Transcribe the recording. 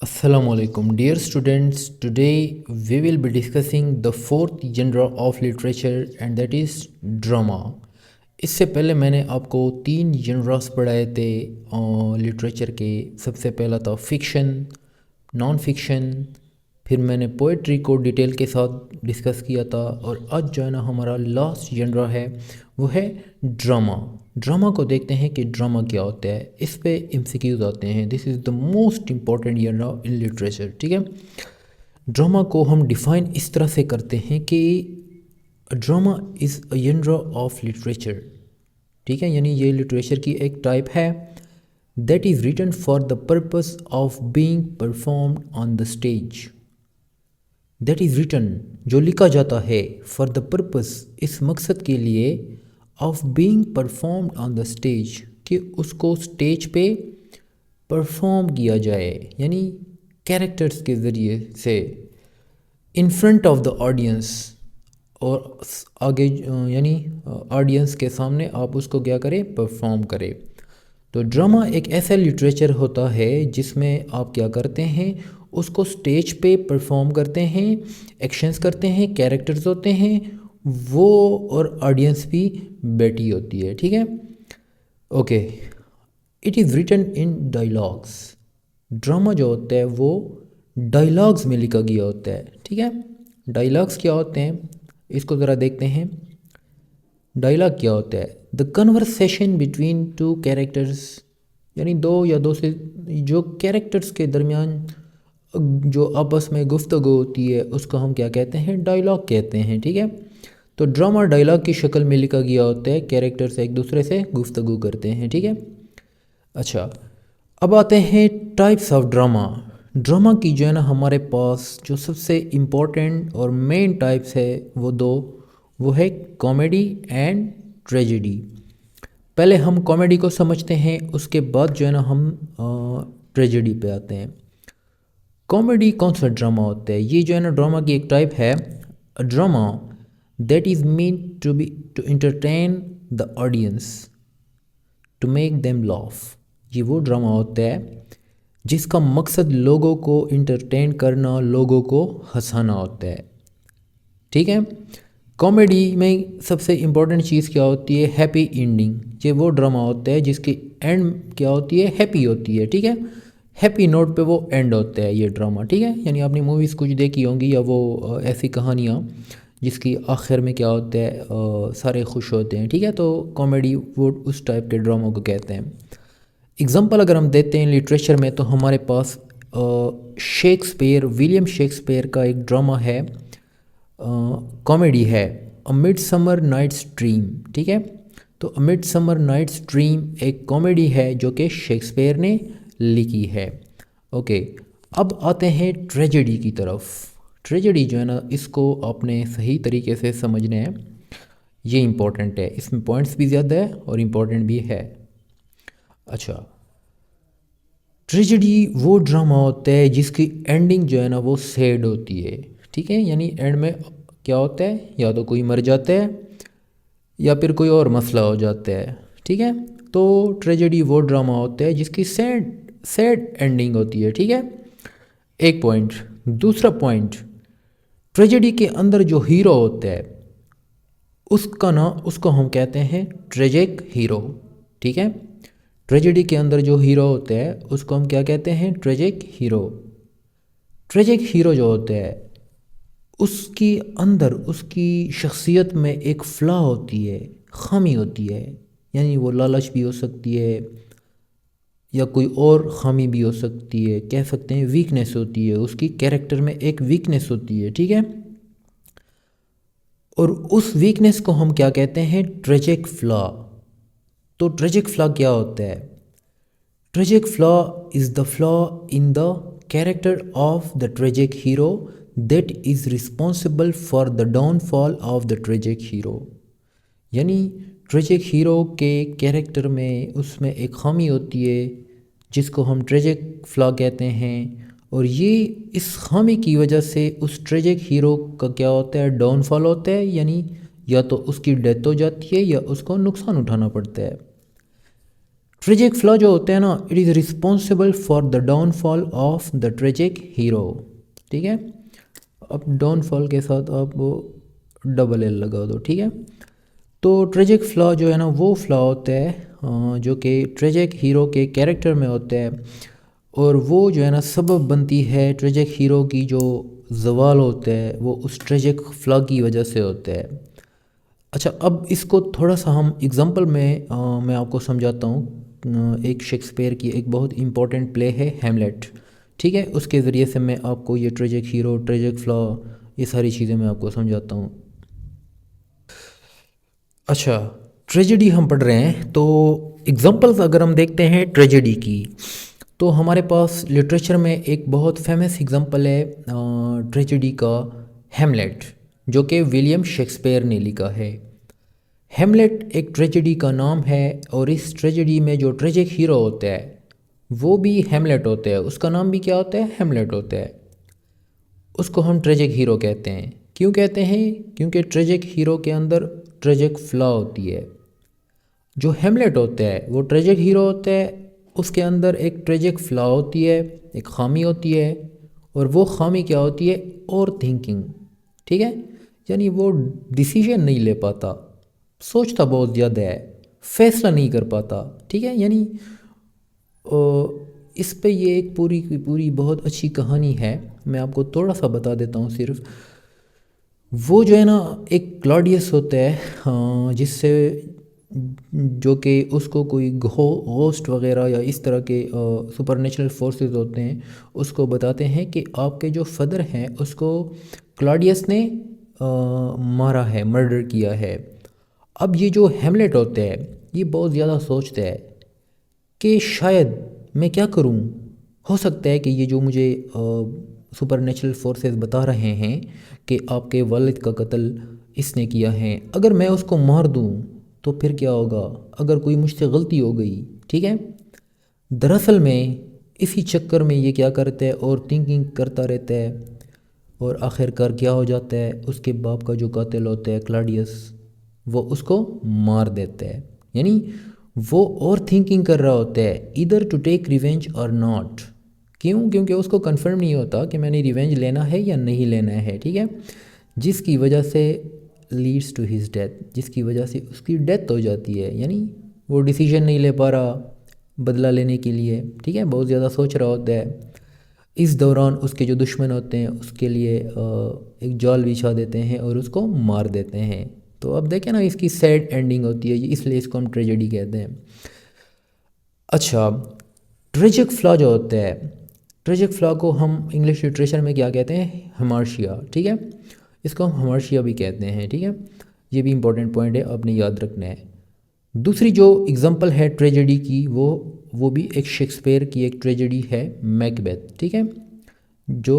Assalamu alaikum, dear students. Today we will be discussing the fourth genre of literature and that is drama. इससे पहले मैंने आपको तीन जनरास पढ़ाए थे लिटरेचर के। सबसे पहला था फिक्शन, नॉन फिक्शन, फिर मैंने पोइट्री को डिटेल के साथ डिस्कस किया था और आज जो है ना हमारा लास्ट जनरा है वो है ड्रामा। ड्रामा को देखते हैं कि ड्रामा क्या होता है। इस पे एमसीक्यूज आते हैं। This is the most important genre in literature. ठीक है, ड्रामा को हम डिफ़ाइन इस तरह से करते हैं कि drama is a genre of literature. ठीक है, यानी ये लिटरेचर की एक टाइप है that is written for the purpose of being performed on the stage. That is written, जो लिखा जाता है, फॉर द पर्पस, इस मकसद के लिए, of being performed on the stage, कि उसको स्टेज पे परफॉर्म किया जाए, यानी कैरेक्टर्स के ज़रिए से, in front of the audience, और आगे यानी ऑडियंस के सामने आप उसको क्या करें, परफॉर्म करें। तो ड्रामा एक ऐसा लिटरेचर होता है जिसमें आप क्या करते हैं, उसको स्टेज पे परफॉर्म करते हैं, एक्शंस करते हैं, कैरेक्टर्स होते हैं वो, और ऑडियंस भी बैठी होती है। ठीक है, okay. It is written in dialogues. Drama जो होता है वो डायलॉग्स में लिखा गया होता है। ठीक है, डायलॉग्स क्या होते हैं इसको ज़रा देखते हैं। डायलॉग क्या होता है, the conversation between two characters, यानी दो या दो से जो कैरेक्टर्स के दरमियान जो आपस में गुफ्तगू होती है उसको हम क्या कहते हैं, डायलॉग कहते हैं। ठीक है, तो ड्रामा डायलॉग की शक्ल में लिखा गया होता है, कैरेक्टर्स एक दूसरे से गुफ्तगू करते हैं। ठीक है, अच्छा, अब आते हैं टाइप्स ऑफ ड्रामा। ड्रामा की जो है ना हमारे पास जो सबसे इम्पोर्टेंट और मेन टाइप्स है वो दो, वो है कॉमेडी एंड ट्रेजेडी। पहले हम कॉमेडी को समझते हैं, उसके बाद जो है ना हम ट्रेजेडी पे आते हैं। कॉमेडी कौन सा ड्रामा होता है, ये जो है ना ड्रामा की एक टाइप है। Drama that is mean to be to entertain the audience, to make them laugh. ये वो ड्रामा होता है जिसका मकसद लोगों को इंटरटेन करना, लोगों को हंसाना होता है। ठीक है, कॉमेडी में सबसे इम्पोर्टेंट चीज़ क्या होती है, हैप्पी एंडिंग। ये वो ड्रामा होता है जिसकी एंड क्या होती है, हैप्पी होती है। ठीक है, हैप्पी नोट पे वो एंड होता है ये ड्रामा। ठीक है, यानी आपने मूवीज़ कुछ देखी होंगी या वो ऐसी कहानियाँ जिसकी आखिर में क्या होता है, सारे खुश होते हैं। ठीक है, तो कॉमेडी वो उस टाइप के ड्रामों को कहते हैं। एग्ज़ाम्पल अगर हम देते हैं लिटरेचर में, तो हमारे पास शेक्सपियर, विलियम शेक्सपियर का एक ड्रामा है, कॉमेडी है, अ मिडसमर नाइट्स ड्रीम। ठीक है, तो अ मिडसमर नाइट्स ड्रीम एक कॉमेडी है जो कि शेक्सपियर ने लिखी है। ओके, अब आते हैं ट्रेजेडी की तरफ। ट्रेजेडी जो है ना इसको आपने सही तरीके से समझना है, ये इम्पोर्टेंट है, इसमें पॉइंट्स भी ज़्यादा है और इम्पोर्टेंट भी है। अच्छा, ट्रेजेडी वो ड्रामा होता है जिसकी एंडिंग जो है ना वो सैड होती है। ठीक है, यानी एंड में क्या होता है, या तो कोई मर जाता है या फिर कोई और मसला हो जाता है। ठीक है, तो ट्रेजेडी वो ड्रामा होता है जिसकी सैड सैड एंडिंग होती है। ठीक है, एक पॉइंट। दूसरा पॉइंट, ट्रेजेडी के अंदर जो हीरो होता है उसका ना, उसको हम कहते हैं ट्रेजिक हीरो। ठीक है, ट्रेजेडी के अंदर जो हीरो होता है उसको हम क्या कहते हैं, ट्रेजिक हीरो। ट्रेजिक हीरो जो होता है उसके अंदर उसकी शख्सियत में एक फ्लॉ होती है, खामी होती है, यानी वो लालच भी हो सकती है या कोई और खामी भी हो सकती है, कह सकते हैं वीकनेस होती है, उसकी कैरेक्टर में एक वीकनेस होती है। ठीक है, और उस वीकनेस को हम क्या कहते हैं, ट्रेजिक फ्लॉ। तो ट्रेजिक फ्लॉ क्या होता है, tragic flaw is the flaw in the character of the tragic hero that is responsible for the downfall of the tragic hero. यानी ट्रेजिक हीरो के कैरेक्टर में उसमें एक खामी होती है जिसको हम ट्रेजिक फ्लॉ कहते हैं, और ये इस खामी की वजह से उस ट्रेजिक हीरो का क्या होता है, डाउनफॉल होता है, यानी या तो उसकी डेथ हो जाती है या उसको नुकसान उठाना पड़ता है। ट्रेजिक फ्लॉ जो होते हैं ना, it is responsible for the downfall of the tragic hero. ठीक है, अब डाउनफॉल के साथ आप वो डबल एल लगा दो। ठीक है, तो ट्रेजिक फ्लॉ जो है ना वो फ्लॉ होता है जो कि ट्रेजिक हीरो के कैरेक्टर में होता है, और वो जो है ना सबब बनती है ट्रेजिक हीरो की जो जवाल होता है वो उस ट्रेजिक फ्लॉ की वजह से होता है। अच्छा, अब इसको थोड़ा सा हम एग्जांपल में मैं आपको समझाता हूँ। एक शेक्सपियर की एक बहुत इम्पोर्टेंट प्ले है हेमलेट। ठीक है, उसके ज़रिए से मैं आपको ये ट्रेजिक हीरो, ट्रेजिक फ्लॉ, ये सारी चीज़ें मैं आपको समझाता हूँ। अच्छा, ट्रेजेडी हम पढ़ रहे हैं तो एग्जांपल्स अगर हम देखते हैं ट्रेजेडी की, तो हमारे पास लिटरेचर में एक बहुत फेमस एग्जांपल है ट्रेजेडी का, हेमलेट, जो कि विलियम शेक्सपियर ने लिखा है। हेमलेट एक ट्रेजेडी का नाम है, और इस ट्रेजेडी में जो ट्रेजिक हीरो होता है वो भी हेमलेट होता है। उसका नाम भी क्या होता है? हेमलेट होता है। उसको हम ट्रेजिक हीरो कहते हैं। क्यों कहते हैं? क्योंकि ट्रेजिक हीरो के अंदर ट्रेजिक फ्लॉ होती है। जो हेमलेट होता है वो ट्रेजिक हीरो होता है, उसके अंदर एक ट्रेजिक फ्लॉ होती है, एक खामी होती है, और वो खामी क्या होती है? Over thinking. ठीक है, यानी वो डिसीजन नहीं ले पाता, सोचता बहुत ज़्यादा है, फैसला नहीं कर पाता। ठीक है, यानी इस पे ये एक पूरी की पूरी बहुत अच्छी कहानी है। मैं आपको थोड़ा सा बता देता हूँ सिर्फ। वो जो है ना एक क्लॉडियस होता है, जिससे जो कि उसको कोई घोस्ट वगैरह या इस तरह के सुपरनेचुरल फोर्सेस होते हैं, उसको बताते हैं कि आपके जो फादर हैं उसको क्लॉडियस ने मारा है, मर्डर किया है। अब ये जो हेमलेट होते हैं ये बहुत ज़्यादा सोचते हैं कि शायद मैं क्या करूं, हो सकता है कि ये जो मुझे सुपर नेचुरल फोर्सेस बता रहे हैं कि आपके वालिद का कत्ल इसने किया है, अगर मैं उसको मार दूं तो फिर क्या होगा, अगर कोई मुझसे गलती हो गई। ठीक है, दरअसल में इसी चक्कर में ये क्या करता है और थिंकिंग करता रहता है, और आखिरकार क्या हो जाता है, उसके बाप का जो कातिल होता है क्लाडियस, वो उसको मार देता है। यानी वो और थिंकिंग कर रहा होता है इधर टू टेक रिवेंज और नॉट। क्यों? क्योंकि उसको कंफर्म नहीं होता कि मैंने रिवेंज लेना है या नहीं लेना है। ठीक है, जिसकी वजह से लीड्स टू हिज डेथ, जिसकी वजह से उसकी डेथ हो जाती है। यानी वो डिसीजन नहीं ले पा रहा बदला लेने के लिए। ठीक है, बहुत ज़्यादा सोच रहा होता है। इस दौरान उसके जो दुश्मन होते हैं उसके लिए एक जाल बिछा देते हैं और उसको मार देते हैं। तो अब देखें ना, इसकी सैड एंडिंग होती है, इसलिए इसको हम ट्रेजेडी कहते हैं। अच्छा, ट्रेजिक फ्लॉ जो होता है, ट्रेजिक फ्लॉ को हम इंग्लिश लिटरेचर में क्या कहते हैं? हमार्शिया। ठीक है, इसको हम हमार्शिया भी कहते हैं। ठीक है, ये भी इंपॉर्टेंट पॉइंट है, आपने याद रखना है। दूसरी जो एग्जांपल है ट्रेजेडी की, वो भी एक शेक्सपियर की एक ट्रेजेडी है, मैकबेथ। ठीक है, जो